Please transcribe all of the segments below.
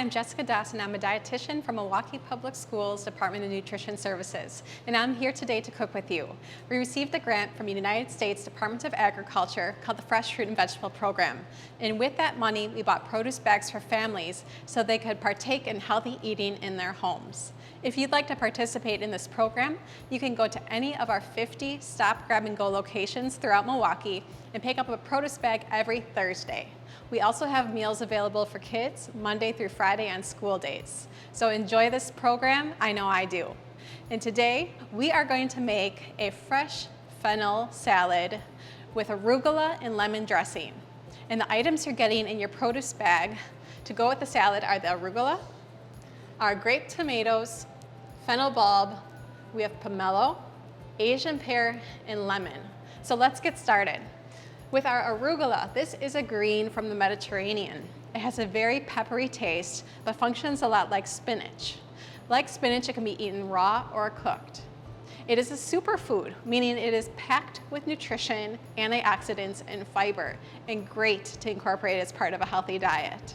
I'm Jessica Dawson. I'm a dietitian from Milwaukee Public Schools Department of Nutrition Services, and I'm here today to cook with you. We received a grant from the United States Department of Agriculture called the Fresh Fruit and Vegetable Program, and with that money, we bought produce bags for families so they could partake in healthy eating in their homes. If you'd like to participate in this program, you can go to any of our 50 Stop, Grab, and Go locations throughout Milwaukee and pick up a produce bag every Thursday. We also have meals available for kids Monday through Friday on school days. So enjoy this program, I know I do. And today, we are going to make a fresh fennel salad with arugula and lemon dressing. And the items you're getting in your produce bag to go with the salad are the arugula, our grape tomatoes, fennel bulb, we have pomelo, Asian pear, and lemon. So let's get started. With our arugula, this is a green from the Mediterranean. It has a very peppery taste, but functions a lot like spinach. Like spinach, it can be eaten raw or cooked. It is a superfood, meaning it is packed with nutrition, antioxidants, and fiber, and great to incorporate as part of a healthy diet.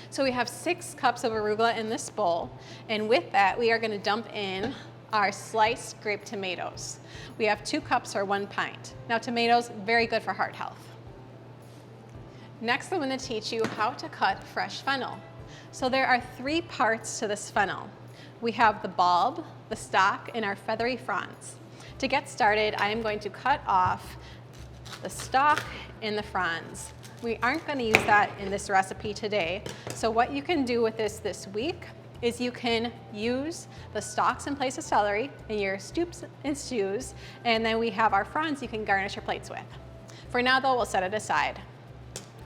So we have 6 cups of arugula in this bowl, and with that, we are going to dump in our sliced grape tomatoes. We have 2 cups or 1 pint. Now tomatoes, very good for heart health. Next, I'm going to teach you how to cut fresh fennel. So there are 3 parts to this fennel. We have the bulb, the stalk, and our feathery fronds. To get started, I am going to cut off the stalk and the fronds. We aren't going to use that in this recipe today. So what you can do with this week is you can use the stalks in place of celery in your soups and stews, and then we have our fronds you can garnish your plates with. For now though, we'll set it aside.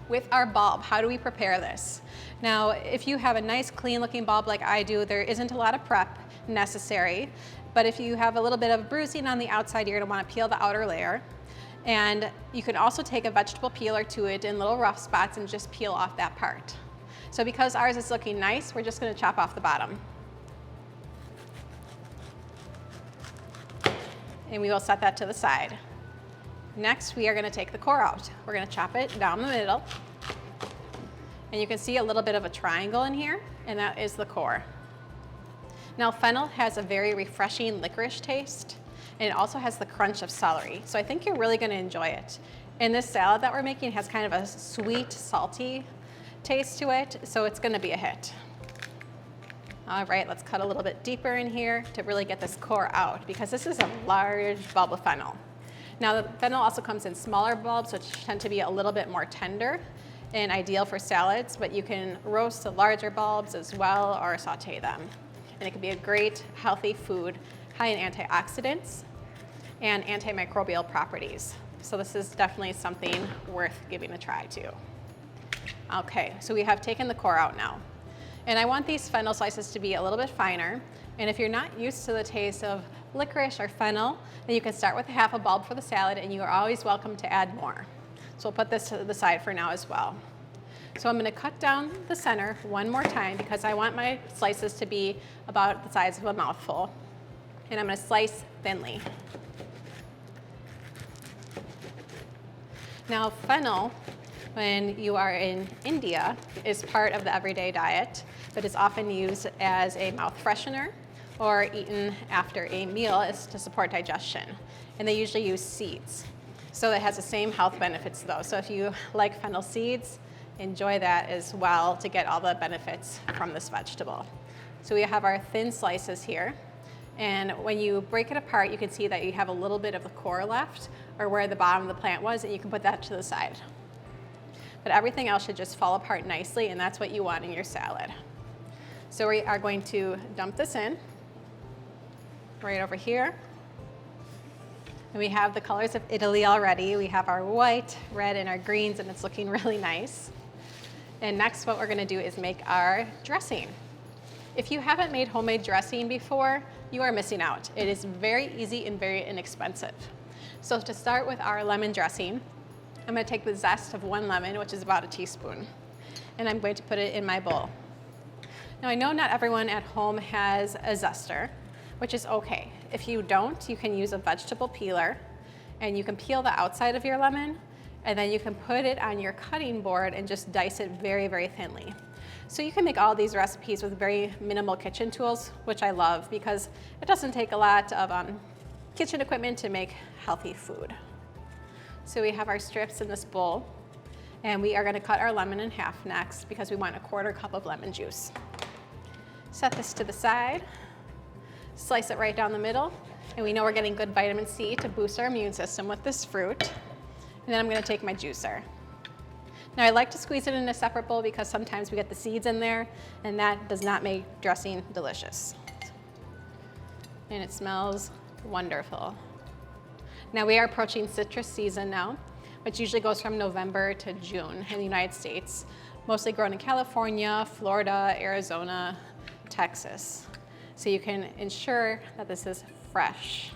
With our bulb, how do we prepare this? Now, if you have a nice clean looking bulb like I do, there isn't a lot of prep necessary, but if you have a little bit of bruising on the outside, you're gonna wanna peel the outer layer. And you can also take a vegetable peeler to it in little rough spots and just peel off that part. So because ours is looking nice, we're just going to chop off the bottom. And we will set that to the side. Next, we are going to take the core out. We're going to chop it down the middle. And you can see a little bit of a triangle in here, and that is the core. Now, fennel has a very refreshing licorice taste, and it also has the crunch of celery. So I think you're really going to enjoy it. And this salad that we're making has kind of a sweet, salty taste to it, so it's going to be a hit. All right, let's cut a little bit deeper in here to really get this core out, because this is a large bulb of fennel. Now, the fennel also comes in smaller bulbs, which tend to be a little bit more tender and ideal for salads, but you can roast the larger bulbs as well or saute them. And it can be a great, healthy food, high in antioxidants and antimicrobial properties. So this is definitely something worth giving a try too. Okay, so we have taken the core out now. And I want these fennel slices to be a little bit finer. And if you're not used to the taste of licorice or fennel, then you can start with half a bulb for the salad, and you are always welcome to add more. So we'll put this to the side for now as well. So I'm going to cut down the center one more time because I want my slices to be about the size of a mouthful. And I'm going to slice thinly. Now, fennel, when you are in India, is part of the everyday diet, but is often used as a mouth freshener or eaten after a meal is to support digestion. And they usually use seeds. So it has the same health benefits though. So if you like fennel seeds, enjoy that as well to get all the benefits from this vegetable. So we have our thin slices here. And when you break it apart, you can see that you have a little bit of the core left, or where the bottom of the plant was, and you can put that to the side. But everything else should just fall apart nicely, and that's what you want in your salad. So we are going to dump this in right over here. And we have the colors of Italy already. We have our white, red, and our greens, and it's looking really nice. And next, what we're gonna do is make our dressing. If you haven't made homemade dressing before, you are missing out. It is very easy and very inexpensive. So to start with our lemon dressing, I'm going to take the zest of 1 lemon, which is about a teaspoon, and I'm going to put it in my bowl. Now I know not everyone at home has a zester, which is okay. If you don't, you can use a vegetable peeler, and you can peel the outside of your lemon, and then you can put it on your cutting board and just dice it very, very thinly. So you can make all these recipes with very minimal kitchen tools, which I love because it doesn't take a lot of kitchen equipment to make healthy food. So we have our strips in this bowl, and we are going to cut our lemon in half next because we want 1/4 cup of lemon juice. Set this to the side, slice it right down the middle, and we know we're getting good vitamin C to boost our immune system with this fruit. And then I'm going to take my juicer. Now I like to squeeze it in a separate bowl because sometimes we get the seeds in there, and that does not make dressing delicious. And it smells wonderful. Now we are approaching citrus season now, which usually goes from November to June in the United States, mostly grown in California, Florida, Arizona, Texas. So you can ensure that this is fresh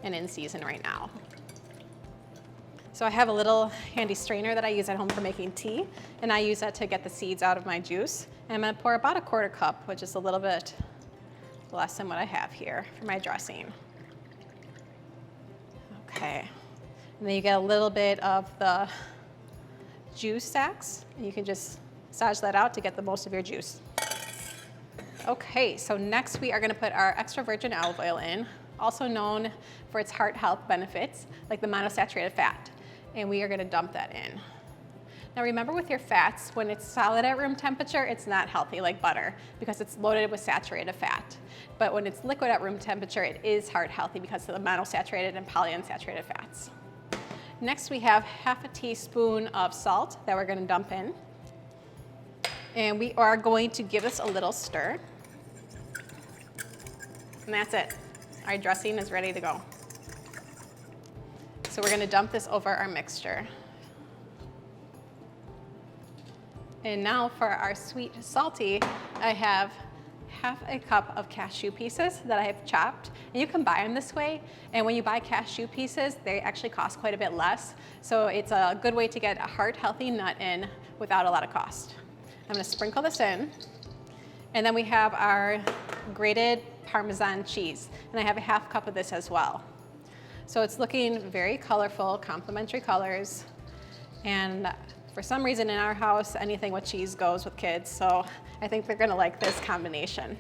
and in season right now. So I have a little handy strainer that I use at home for making tea, and I use that to get the seeds out of my juice. And I'm going to pour about 1/4 cup, which is a little bit less than what I have here for my dressing. Okay, and then you get a little bit of the juice sacs, and you can just massage that out to get the most of your juice. Okay, so next we are going to put our extra virgin olive oil in, also known for its heart health benefits, like the monounsaturated fat. And we are going to dump that in. Now remember, with your fats, when it's solid at room temperature, it's not healthy like butter because it's loaded with saturated fat. But when it's liquid at room temperature, it is heart healthy because of the monounsaturated and polyunsaturated fats. Next, we have 1/2 teaspoon of salt that we're going to dump in. And we are going to give this a little stir. And that's it. Our dressing is ready to go. So we're going to dump this over our mixture. And now for our sweet salty, I have 1/2 cup of cashew pieces that I have chopped. And you can buy them this way. And when you buy cashew pieces, they actually cost quite a bit less. So it's a good way to get a heart-healthy nut in without a lot of cost. I'm going to sprinkle this in. And then we have our grated Parmesan cheese. And I have 1/2 cup of this as well. So it's looking very colorful, complementary colors. And for some reason in our house, anything with cheese goes with kids. So I think they're going to like this combination.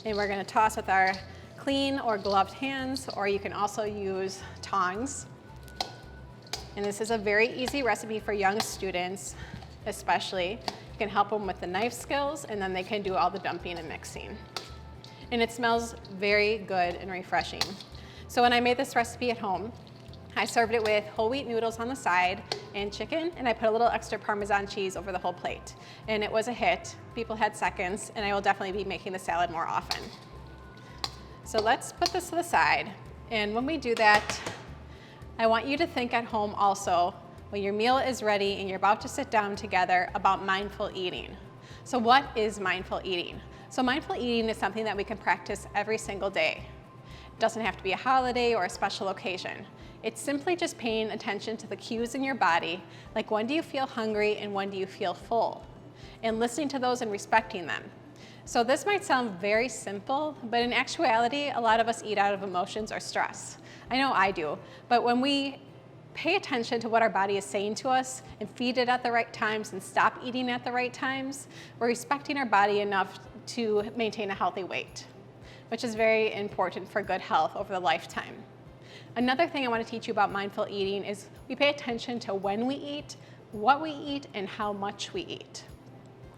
And we're going to toss with our clean or gloved hands, or you can also use tongs. And this is a very easy recipe for young students, especially. You can help them with the knife skills, and then they can do all the dumping and mixing. And it smells very good and refreshing. So when I made this recipe at home, I served it with whole wheat noodles on the side and chicken, and I put a little extra Parmesan cheese over the whole plate. And it was a hit. People had seconds, and I will definitely be making the salad more often. So let's put this to the side. And when we do that, I want you to think at home also, when your meal is ready and you're about to sit down together, about mindful eating. So what is mindful eating? So mindful eating is something that we can practice every single day. It doesn't have to be a holiday or a special occasion. It's simply just paying attention to the cues in your body, like when do you feel hungry and when do you feel full, and listening to those and respecting them. So this might sound very simple, but in actuality, a lot of us eat out of emotions or stress. I know I do, but when we pay attention to what our body is saying to us and feed it at the right times and stop eating at the right times, we're respecting our body enough to maintain a healthy weight, which is very important for good health over the lifetime. Another thing I want to teach you about mindful eating is we pay attention to when we eat, what we eat, and how much we eat.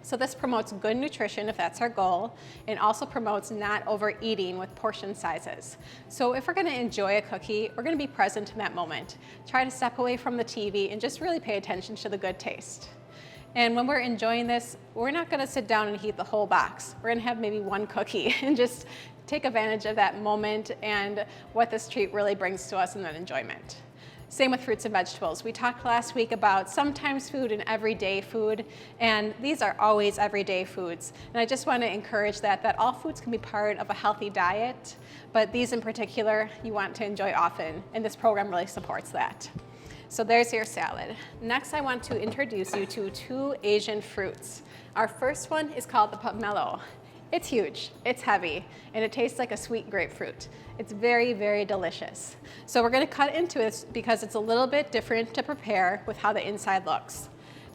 So this promotes good nutrition if that's our goal, and also promotes not overeating with portion sizes. So if we're going to enjoy a cookie, we're going to be present in that moment. Try to step away from the TV and just really pay attention to the good taste. And when we're enjoying this, we're not going to sit down and eat the whole box. We're going to have maybe one cookie and just take advantage of that moment and what this treat really brings to us in that enjoyment. Same with fruits and vegetables. We talked last week about sometimes food and everyday food, and these are always everyday foods. And I just want to encourage that all foods can be part of a healthy diet, but these in particular you want to enjoy often, and this program really supports that. So there's your salad. Next, I want to introduce you to 2 Asian fruits. Our first one is called the pomelo. It's huge, it's heavy, and it tastes like a sweet grapefruit. It's very, very delicious. So we're gonna cut into it because it's a little bit different to prepare with how the inside looks.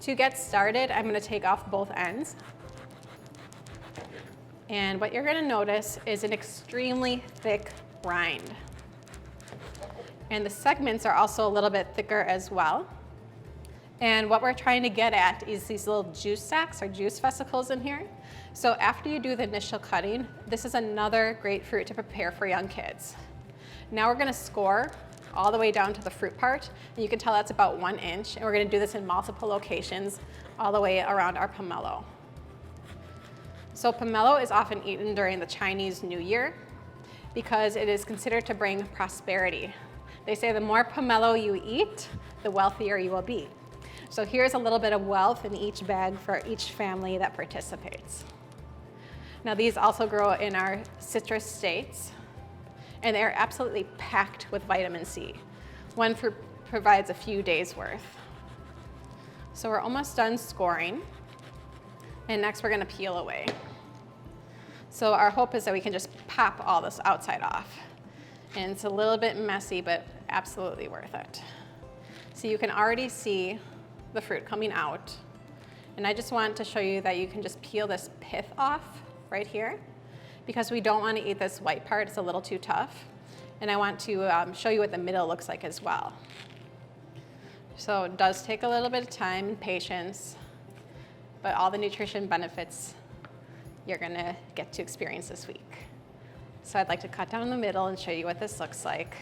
To get started, I'm going to take off both ends. And what you're going to notice is an extremely thick rind. And the segments are also a little bit thicker as well. And what we're trying to get at is these little juice sacs or juice vesicles in here. So after you do the initial cutting, this is another great fruit to prepare for young kids. Now we're going to score all the way down to the fruit part. And you can tell that's about 1 inch. And we're going to do this in multiple locations all the way around our pomelo. So pomelo is often eaten during the Chinese New Year because it is considered to bring prosperity. They say the more pomelo you eat, the wealthier you will be. So here's a little bit of wealth in each bag for each family that participates. Now these also grow in our citrus states, and they're absolutely packed with vitamin C. One fruit provides a few days worth. So we're almost done scoring, and next we're gonna peel away. So our hope is that we can just pop all this outside off. And it's a little bit messy, but absolutely worth it. So you can already see the fruit coming out. And I just want to show you that you can just peel this pith off right here, because we don't want to eat this white part. It's a little too tough. And I want to show you what the middle looks like as well. So it does take a little bit of time and patience, but all the nutrition benefits you're gonna get to experience this week. So I'd like to cut down the middle and show you what this looks like.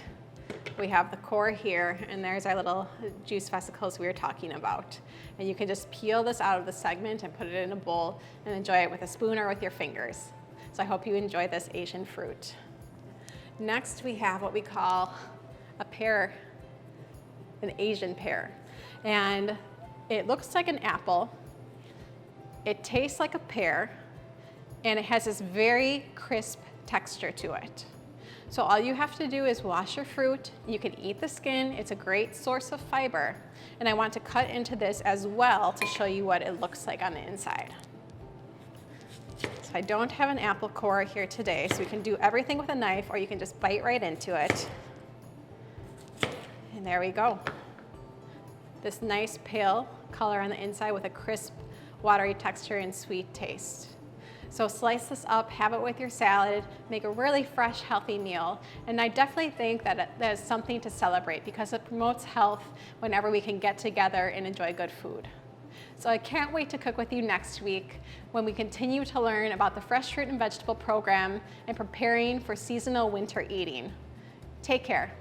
We have the core here, and there's our little juice vesicles we were talking about. And you can just peel this out of the segment and put it in a bowl and enjoy it with a spoon or with your fingers. So I hope you enjoy this Asian fruit. Next, we have what we call a pear, an Asian pear. And it looks like an apple. It tastes like a pear, and it has this very crisp texture to it. So all you have to do is wash your fruit. You can eat the skin. It's a great source of fiber. And I want to cut into this as well to show you what it looks like on the inside. So I don't have an apple core here today, so we can do everything with a knife, or you can just bite right into it. And there we go. This nice pale color on the inside with a crisp, watery texture and sweet taste. So slice this up, have it with your salad, make a really fresh, healthy meal. And I definitely think that that is something to celebrate because it promotes health whenever we can get together and enjoy good food. So I can't wait to cook with you next week when we continue to learn about the Fresh Fruit and Vegetable program and preparing for seasonal winter eating. Take care.